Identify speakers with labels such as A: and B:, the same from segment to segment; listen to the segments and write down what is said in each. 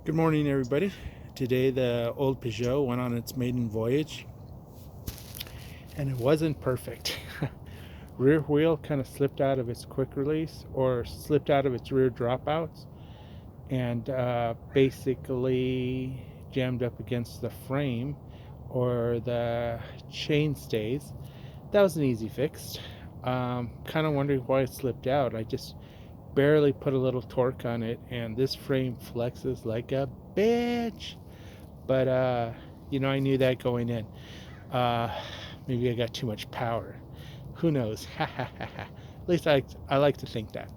A: Good morning, everybody. Today, the old Peugeot went on its maiden voyage, and it wasn't perfect. Rear wheel kind of slipped out of its quick release or slipped out of its rear dropouts and basically jammed up against the frame or the chain stays. That was an easy fix. Kind of wondering why it slipped out. I just barely put a little torque on it, and this frame flexes like a bitch. But I knew that going in. Uh, Maybe I got too much power. Who knows? At least I like to think that.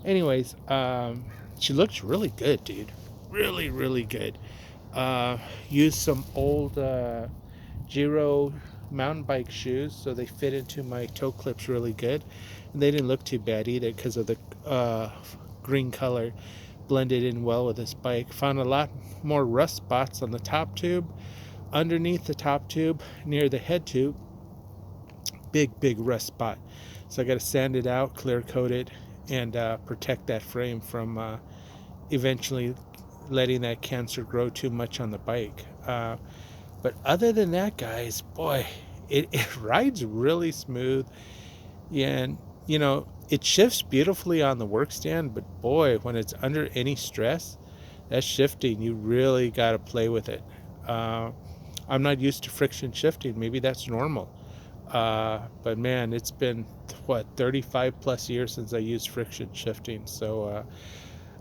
A: Anyways, she looks really good, dude. Really, really good. Uh, Used some old Giro mountain bike shoes, so they fit into my toe clips really good, and they didn't look too bad either because of the green color blended in well with this bike. Found a lot more rust spots on the top tube, underneath the top tube, near the head tube. Big rust spot. So I got to sand it out, clear coat it, and protect that frame from eventually letting that cancer grow too much on the bike. But other than that, guys, boy, it rides really smooth. And, it shifts beautifully on the work stand, but boy, when it's under any stress, that shifting, you really got to play with it. I'm not used to friction shifting. Maybe that's normal. But man, it's been, 35 plus years since I used friction shifting. So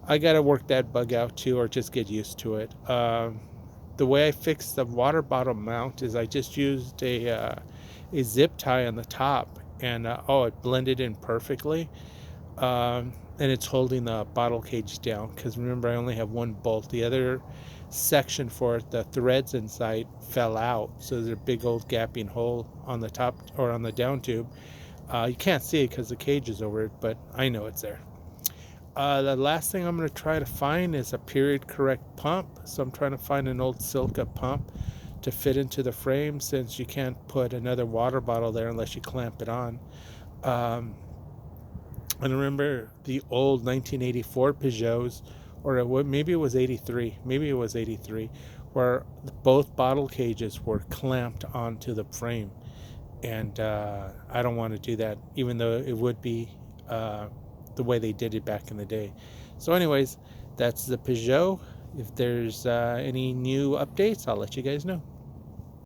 A: I got to work that bug out too, or just get used to it. The way I fixed the water bottle mount is I just used a zip tie on the top, and it blended in perfectly. And it's holding the bottle cage down because remember, I only have one bolt. The other section for it, the threads inside, fell out, so there's a big old gapping hole on the top or on the down tube. You can't see it because the cage is over it, but I know it's there. The last thing I'm going to try to find is a period correct pump. So I'm trying to find an old Silca pump to fit into the frame, since you can't put another water bottle there unless you clamp it on. And remember the old 1984 Peugeots, or maybe it was 83, where both bottle cages were clamped onto the frame. And I don't want to do that, even though it would be the way they did it back in the day. So anyways, that's the Peugeot. If there's any new updates, I'll let you guys know.